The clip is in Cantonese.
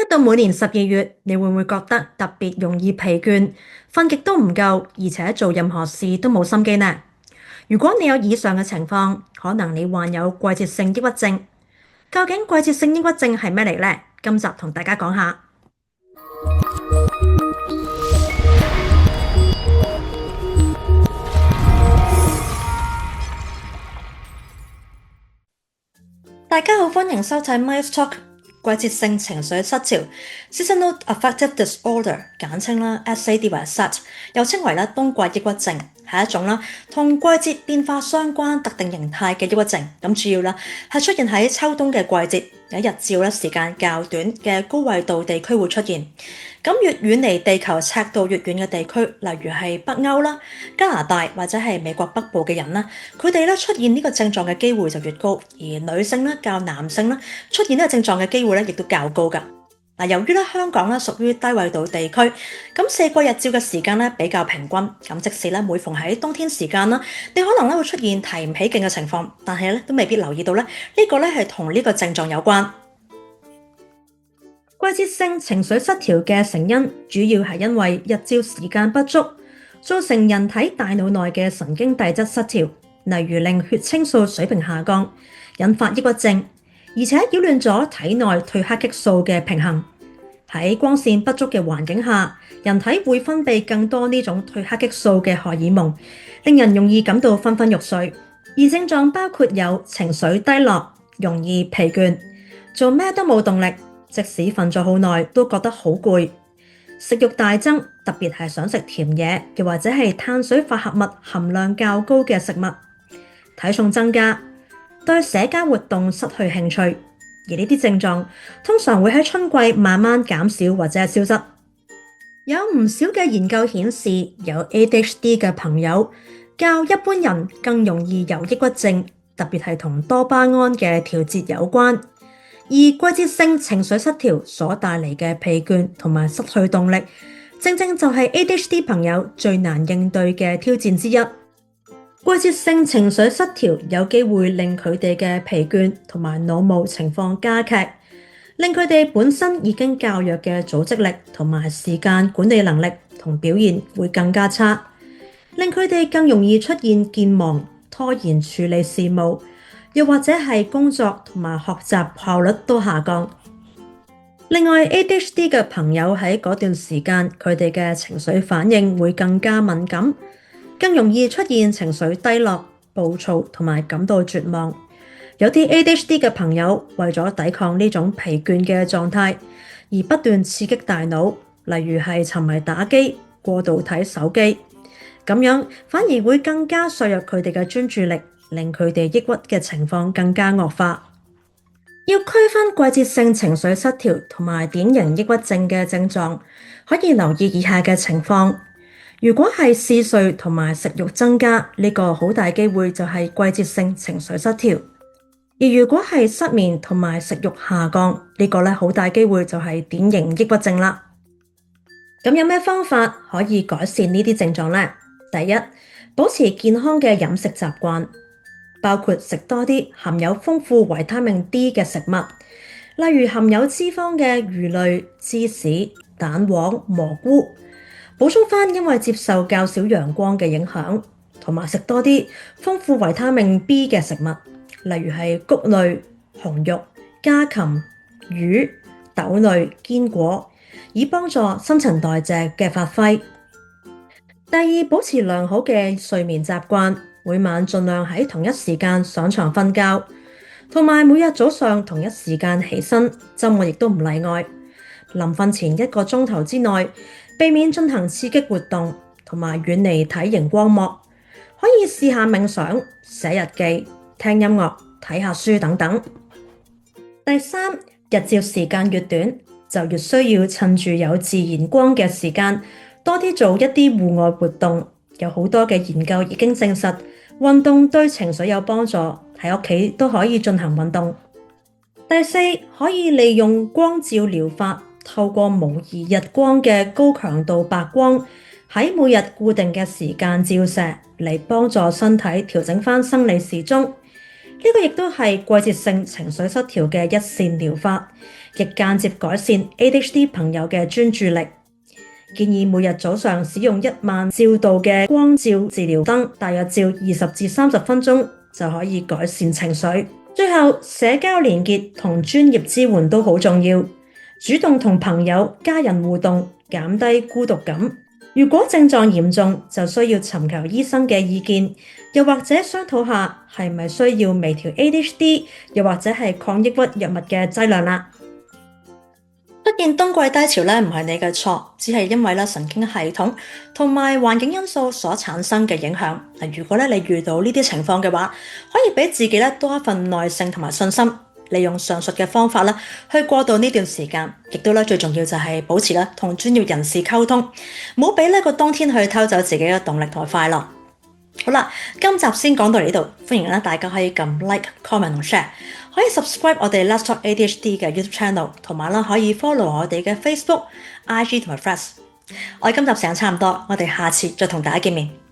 到每年12月，你會唔會覺得特別容易疲倦，瞓極都唔夠，而且做任何事都冇心機呢？如果你有以上嘅情況，可能你患有季節性抑鬱症。究竟季節性抑鬱症係咩嚟呢？今集同大家講下。大家好，歡迎收睇 Mice Talk。季節性情緒失調 （Seasonal Affective Disorder） 簡稱啦 SAD 或 SAD， 又稱為冬季抑鬱症，係一種同季節變化相關特定形態嘅抑鬱症。主要係出現喺秋冬嘅季節，有日照時間較短嘅高緯度地區會出現。越遠離地球赤道越遠嘅地區，例如係北歐啦、加拿大或者係美國北部嘅人啦，佢哋出現呢個症狀嘅機會就越高，而女性較男性出現呢個症狀嘅機會亦都較高㗎。由於香港屬於低緯度地區，四季日照嘅時間比較平均，即使每逢喺冬天時間你可能會出現提唔起勁嘅情況，但係都未必留意到呢個係同呢個症狀有關。季節性情緒失調嘅成因主要係因為日照時間不足，造成人體大腦內嘅神經遞質失調，例如令血清素水平下降，引發抑鬱症，而且擾亂咗體內褪黑激素嘅平衡。喺光線不足嘅環境下，人體會分泌更多呢種褪黑激素嘅荷爾蒙，令人容易感到昏昏欲睡。而症狀包括有情緒低落、容易疲倦、做咩都冇動力，即使瞓咗好耐都覺得好攰，食慾大增，特別係想食甜嘢，又或者係碳水化合物含量較高嘅食物，體重增加，對社交活動失去興趣。而呢啲症狀通常會喺春季慢慢減少或者係消失。有唔少嘅研究顯示，有 ADHD 嘅朋友較一般人更容易有抑鬱症，特別係同多巴胺嘅調節有關。而季節性情緒失調所帶嚟嘅疲倦同埋失去動力，正正就係 ADHD 朋友最難應對嘅挑戰之一。季節性情緒失調有機會令佢哋嘅疲倦同埋腦霧情況加劇，令佢哋本身已經較弱嘅組織力同埋時間管理能力同表現會更加差，令佢哋更容易出現健忘、拖延處理事務，又或者係工作同埋學習效率都下降。另外 ADHD 嘅朋友喺嗰段時間，佢哋嘅情緒反應會更加敏感，更容易出現情緒低落、暴躁同埋感到絕望。有啲 ADHD 嘅朋友為咗抵抗呢種疲倦嘅狀態，而不斷刺激大腦，例如係沉迷打機、過度睇手機，咁樣反而會更加削弱佢哋嘅專注力，令佢哋抑鬱嘅情況更加惡化。要區分季節性情緒失調同埋典型抑鬱症嘅症狀，可以留意以下嘅情況。如果係嗜睡同埋食慾增加，呢個好大機會就係季節性情緒失調。而如果係失眠同埋食慾下降，呢個好大機會就係典型抑鬱症啦。咁有咩方法可以改善呢啲症狀呢？第一，保持健康嘅飲食習慣，包括食多啲含有豐富維他命 D 嘅食物，例如含有脂肪嘅魚類、芝士、蛋黃、蘑菇，補充返因為接受較少陽光嘅影響，同埋食多啲豐富維他命 B 嘅食物，例如係穀類、紅肉、家禽、魚、豆類、堅果，以幫助新陳代謝嘅發揮。第二，保持良好嘅睡眠習慣，每晚盡量喺同一時間上床瞓覺，同埋每日早上同一時間起身，周末亦都唔例外。臨瞓前1個鐘頭之內，避免進行刺激活動，同埋遠離體型光幕。可以試下冥想、寫日記、聽音樂、睇下書等等。第三，日照時間越短，就越需要趁住有自然光嘅時間，多啲做一啲戶外活動。有好多嘅研究已經證實，運動對情緒有幫助，喺屋企都可以進行運動。第四，可以利用光照療法，透過模擬日光嘅高強度白光，喺每日固定嘅時間照射，嚟幫助身體調整返生理時鐘。個亦都係季節性情緒失調嘅一線療法，亦間接改善 ADHD 朋友嘅專注力。建議每日早上使用10000照度嘅光照治療燈，大約照20至30分鐘就可以改善情緒。最後，社交連結同專業支援都好重要，主動同朋友、家人互動，減低孤獨感。如果症狀嚴重，就需要尋求醫生嘅意見，又或者商討下係咪需要微調 ADHD，又或者係抗抑鬱藥物嘅劑量啦。出現冬季低潮咧，唔係你嘅錯，只係因為神經系統同埋環境因素所產生嘅影響。如果你遇到呢啲情況嘅話，可以俾自己多一份耐性同埋信心，利用上述嘅方法去過渡呢段時間。亦都最重要就係保持同專業人士溝通，唔好俾個冬天去偷走自己嘅動力同埋快樂。好啦，今集先講到呢度，歡迎大家可以撳 like、comment 同 share， 可以 subscribe 我哋 Let's Talk ADHD 嘅 YouTube channel， 同埋可以 follow 我哋嘅 Facebook、IG 同埋 Threads。我哋今集時間差唔多，我哋下次再同大家見面。